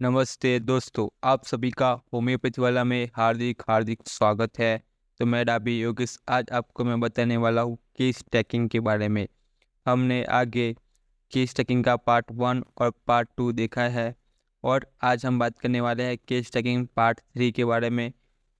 नमस्ते दोस्तों, आप सभी का होम्योपैथी वाला में हार्दिक हार्दिक स्वागत है। तो मैं डाबी योगेश आज आपको मैं बताने वाला हूँ केस टैगिंग के बारे में। हमने आगे केस टैगिंग का पार्ट 1 और पार्ट 2 देखा है और आज हम बात करने वाले हैं केस टैगिंग पार्ट 3 के बारे में।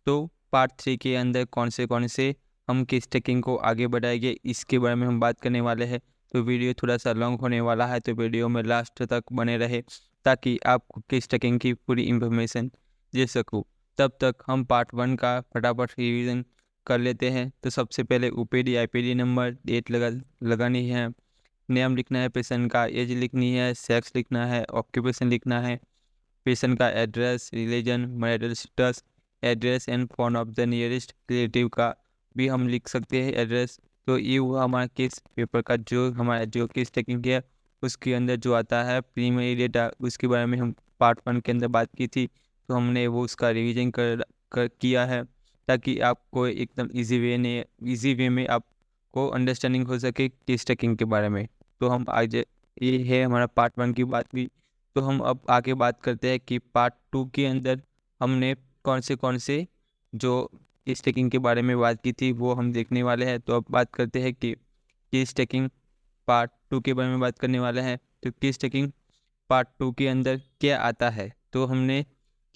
तो पार्ट 3 के अंदर कौन से हम केस टैगिंग को आगे बढ़ाएंगे इसके बारे में हम बात करने वाले हैं। तो वीडियो थोड़ा सा लॉन्ग होने वाला है, तो वीडियो में लास्ट तक बने रहे ताकि आपको केस टैगिंग की पूरी इन्फॉर्मेशन दे सकूँ। तब तक हम पार्ट 1 का फटाफट रिवीजन कर लेते हैं। तो सबसे पहले ओपीडी आईपीडी नंबर, डेट लगानी है, नेम लिखना है, पेशेंट का एज लिखनी है, सेक्स लिखना है, ऑक्यूपेशन लिखना है, पेशेंट का address, religion, marital status, address and phone of the nearest relative का भी हम लिख सकते हैं एड्रेस। तो ये हुआ हमारा केस पेपर का जो हमारा जो केस टेकिंग है उसके अंदर जो आता है प्रीमियरी डेटा, उसके बारे में हम पार्ट 1 के अंदर बात की थी। तो हमने वो उसका रिवीजन कर किया है ताकि आपको एकदम इजी वे में आपको अंडरस्टैंडिंग हो सके केस टेकिंग के बारे में। तो हम आज ये है हमारा पार्ट 1 की बात भी। तो हम अब आगे बात करते हैं कि पार्ट 2 के अंदर हमने कौन से जो केस टेकिंग के बारे में बात की थी वो हम देखने वाले हैं। तो अब बात करते हैं कि केस टेकिंग पार्ट 2 के बारे में बात करने वाले हैं। तो केस टेकिंग पार्ट 2 के अंदर क्या आता है, तो हमने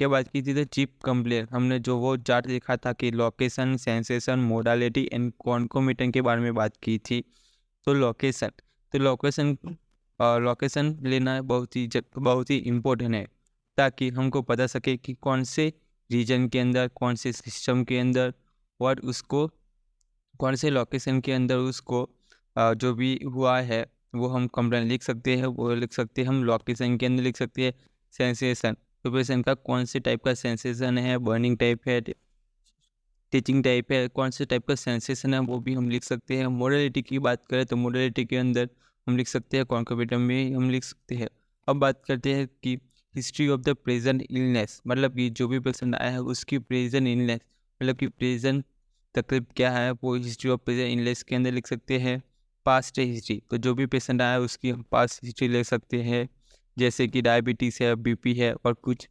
क्या बात की थी, तो चीफ कंप्लेन हमने जो वो चार्ट देखा था कि location, sensation, modality and concomitant के बारे में बात की थी। तो लोकेशन, तो लोकेशन लेना बहुत ही इम्पोर्टेंट है ताकि हमको पता सके कि कौन से रीजन के अंदर, कौन से सिस्टम के अंदर और उसको कौन से लोकेशन के अंदर उसको जो भी हुआ है वो हम कंप्लेन लिख सकते हैं। वो लिख सकते हैं हम लोकेशन के अंदर लिख सकते हैं। सेंसेशन, तो पेशेंट का कौन से टाइप का सेंसेशन है, बर्निंग टाइप है, टीचिंग टाइप है, कौन से टाइप का सेंसेशन है वो भी हम लिख सकते हैं। मोडालिटी की बात करें तो मोडालिटी के अंदर हम लिख सकते हैं, कॉन्कोमिटेंट में हम लिख सकते हैं। अब बात करते हैं कि history of the present illness, मतलब कि जो भी पेशेंट आया है उसकी प्रेजेंट इलनेस, मतलब कि प्रेजेंट तकलीफ क्या है वो हिस्ट्री ऑफ प्रेजेंट इलनेस के अंदर लिख सकते हैं। पास्ट हिस्ट्री, तो जो भी पेशेंट आया है उसकी हम पास्ट हिस्ट्री ले सकते हैं, जैसे कि डायबिटीज़ है, बीपी है और कुछ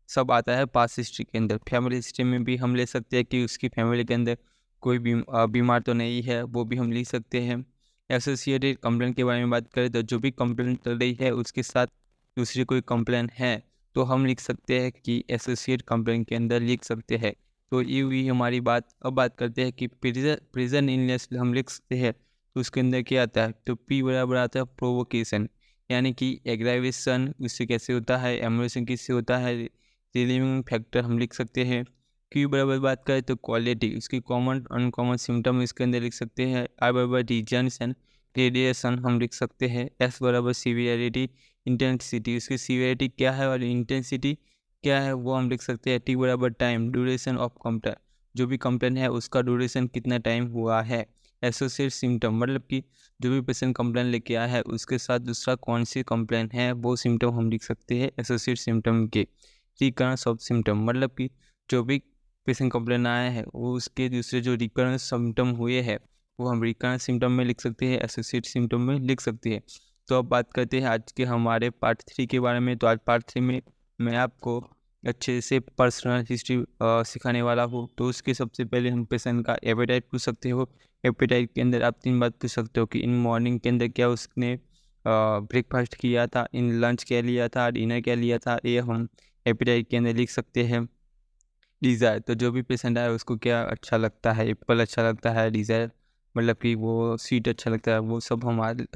सब आता है पास्ट हिस्ट्री के अंदर। फैमिली हिस्ट्री में भी हम ले सकते हैं कि उसकी फैमिली के अंदर कोई बीमार तो नहीं है, वो भी हम लिख सकते हैं। एसोसिएटेड कंप्लेंट के बारे में बात करें तो जो भी कंप्लेंट चल रही है उसके साथ दूसरी कोई कंप्लेंट है तो हम लिख सकते हैं कि एसोसिएट कंप्लेंट के अंदर लिख सकते हैं। तो ये हुई हमारी बात। अब बात करते हैं कि प्रिजन इलनेस हम लिख सकते हैं, तो उसके अंदर क्या आता है, तो पी बराबर आता है प्रोवोकेशन, यानी कि एग्रावेशन उससे कैसे होता है, एमुलेशन किससे होता है, रिलीविंग फैक्टर हम लिख सकते हैं। क्यू बराबर बात करें तो क्वालिटी, उसकी कॉमन अनकॉमन सिम्टम इसके अंदर लिख सकते हैं। आई बराबर रीजन्स एंड रेडिएशन हम लिख सकते हैं। एस बराबर सीवियरिटी, इंटेंसिटी, उसकी सीवियरिटी क्या है और इंटेंसिटी क्या है वो हम लिख सकते हैं। टी बराबर टाइम, ड्यूरेशन ऑफ कंप्लेन, जो भी कंप्लेन है उसका ड्यूरेशन कितना टाइम हुआ है। एसोसिएट सिम्टम, मतलब कि जो भी पेशेंट कंप्लेन लेके आया है उसके साथ दूसरा कौन सी कंप्लेन है वो सिम्टम हम लिख सकते हैं एसोसिएट सिम्टम के। रिकरेंस ऑफ सिम्टम, मतलब कि जो भी पेशेंट कंप्लेन आया है वो उसके दूसरे जो रिकरेंस सिम्टम हुए हैं वो हम रिकरेंस सिम्टम में लिख सकते हैं, एसोसिएट सिम्टम में लिख सकते हैं। तो अब बात करते हैं आज के हमारे पार्ट 3 के बारे में। तो आज पार्ट 3 में मैं आपको अच्छे से पर्सनल हिस्ट्री सिखाने वाला हूँ। तो उसके सबसे पहले हम पेशेंट का एपेटाइट पूछ सकते हो। एपेटाइट के अंदर आप 3 बात पूछ सकते हो कि इन मॉर्निंग के अंदर क्या उसने ब्रेकफास्ट किया था, इन लंच क्या लिया था, डिनर क्या लिया था, ये हम एपेटाइट के अंदर लिख सकते हैं। डिज़ायर, तो जो भी पेशेंट आया उसको क्या अच्छा लगता है, एप्पल अच्छा लगता है, डिज़ायर मतलब कि वो स्वीट अच्छा लगता है, वो सब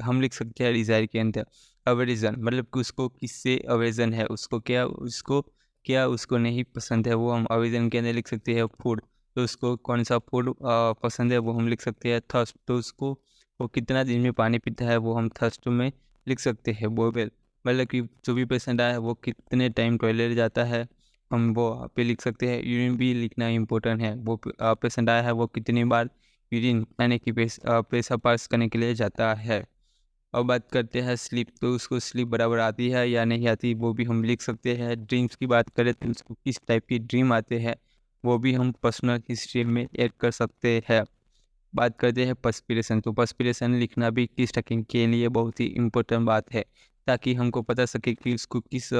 हम लिख सकते हैं डिज़ायर के अंदर। अवेरिजन, मतलब कि उसको किससे अवेजन है, उसको नहीं पसंद है वो हम अवेजन के अंदर लिख सकते हैं। फूड, तो उसको कौन सा फूड पसंद है वो हम लिख सकते हैं। थर्स्ट, तो उसको वो कितना दिन में पानी पीता है वो हम थर्स्ट में लिख सकते हैं। बोवेल, मतलब कि जो भी पेशेंट आया है वो कितने टाइम टॉयलेट जाता है हम वो पे लिख सकते हैं। यूरिन भी लिखना इम्पोर्टेंट है, वो पेशेंट आया है वो कितनी बार यूरिन यानी कि पेशाब पास करने के लिए जाता है। और बात करते हैं स्लीप, तो उसको स्लीप बराबर आती है या नहीं आती वो भी हम लिख सकते हैं। ड्रीम्स की बात करें तो उसको किस टाइप की ड्रीम आते हैं वो भी हम पर्सनल हिस्ट्री में ऐड कर सकते हैं। बात करते हैं पर्स्पिरेशन, तो पर्स्पिरेशन लिखना भी किस टकिंग के लिए बहुत ही इम्पोर्टेंट बात है ताकि हमको पता सके कि उसको किस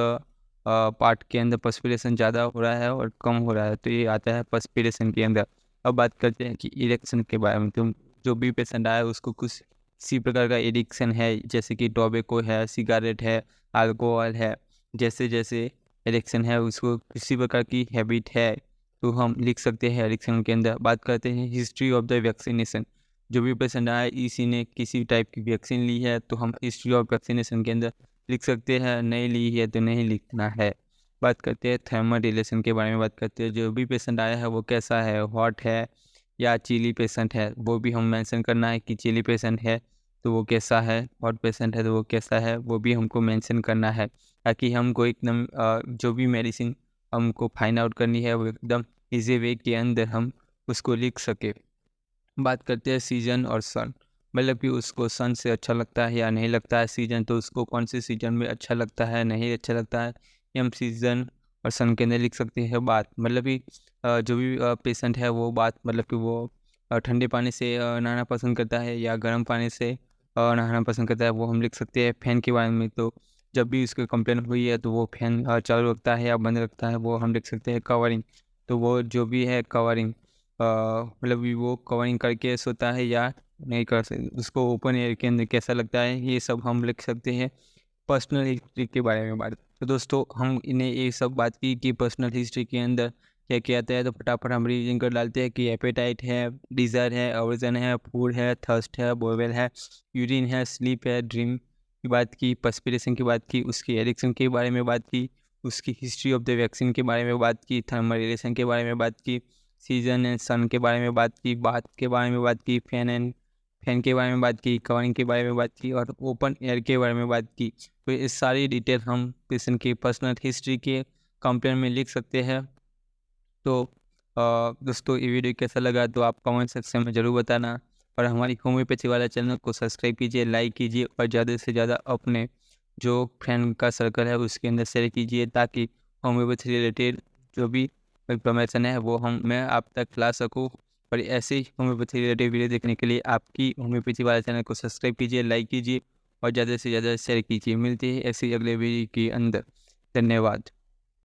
पार्ट के अंदर पर्सपिरेशन ज़्यादा हो रहा है और कम हो रहा है, तो ये आता है पर्सपिरेशन के अंदर। अब बात करते हैं कि इरेक्शन के बारे में। तो जो भी पेशेंट आया है उसको कुछ इसी प्रकार का एडिक्शन है, जैसे कि टोबैको है, सिगारेट है, अल्कोहल है। जैसे जैसे एडिक्शन है उसको किसी प्रकार की हैबिट है, तो हम लिख सकते हैं एडिक्शन के अंदर। बात करते हैं हिस्ट्री ऑफ द वैक्सीनेशन। जो भी पेशेंट आया इसी ने किसी टाइप की वैक्सीन ली है, तो हम हिस्ट्री ऑफ वैक्सीनेशन के अंदर लिख सकते हैं। नहीं ली है तो नहीं लिखना है। बात करते हैं थर्मल रिलेशन के बारे में। बात करते हैं जो भी पेशेंट आया है वो कैसा है, हॉट है या चिली पेशेंट है, वो भी हम मेंशन करना है कि चिली पेशेंट है तो वो कैसा है, हॉट पेशेंट है तो वो कैसा है, वो भी हमको मेंशन करना है, ताकि हमको एकदम जो भी मेडिसिन हमको फाइंड आउट करनी है वो एकदम इजी वे के अंदर हम उसको लिख सके। बात करते हैं सीजन और सन, मतलब कि उसको सन से अच्छा लगता है या नहीं लगता है सीजन, तो उसको कौन से सीजन में अच्छा लगता है नहीं अच्छा लगता है, ये हम सीजन और सन के अंदर लिख सकते हैं। बात मतलब कि जो भी पेशेंट है वो बात मतलब कि वो ठंडे पानी से नहाना पसंद करता है या गर्म पानी से नहाना पसंद करता है, वो हम लिख सकते हैं। फैन के बारे में, तो जब भी उसको कंप्लेन हुई है तो वो फैन चालू रखता है या बंद रखता है, वो हम लिख सकते हैं कवरिंग। तो वो जो भी है कवरिंग मतलब कि वो कवरिंग करके सोता है या नहीं कर सकते, उसको ओपन एयर के अंदर कैसा लगता है, ये सब हम लिख सकते हैं। पर्सनल हिस्ट्री के बारे में बात, तो दोस्तों हम इन्हें ये सब बात की कि पर्सनल हिस्ट्री के अंदर क्या क्या आता है, तो फटाफट हम रिविजन कर डालते हैं कि एपेटाइट है, डिज़ायर है, अवर्जन है, फूड है, थर्स्ट है, बोवेल है, यूरिन है, स्लीप है, ड्रीम की बात की, पर्सपिरेशन की बात की, उसकी एडिक्शन के बारे में बात की, उसकी हिस्ट्री ऑफ द वैक्सीन के बारे में बात की, थर्मल रिलेशन के बारे में बात की, सीजन एंड सन के बारे में बात की, बात के बारे में बात की, फैन के बारे में बात की, कवरिंग के बारे में बात की और ओपन एयर के बारे में बात की। तो ये सारी डिटेल हम पेशेंट की पर्सनल हिस्ट्री के कंप्लेंट में लिख सकते हैं। तो दोस्तों ये वीडियो कैसा लगा तो आप कमेंट सेक्शन में ज़रूर बताना, और हमारी होम्योपैथी वाला चैनल को सब्सक्राइब कीजिए, लाइक कीजिए और ज़्यादा से ज़्यादा अपने जो फ्रेंड का सर्कल है उसके अंदर शेयर कीजिए, ताकि होम्योपैथी रिलेटेड जो भी इंफॉर्मेशन है वो मैं आप तक ला सकूँ। और ऐसे ही होम्योपैथी रिलेटेड वीडियो देखने के लिए आपकी होम्योपैथी वाला चैनल को सब्सक्राइब कीजिए, लाइक कीजिए और ज़्यादा से ज़्यादा शेयर कीजिए। मिलते हैं ऐसे ही अगले वीडियो के अंदर। धन्यवाद।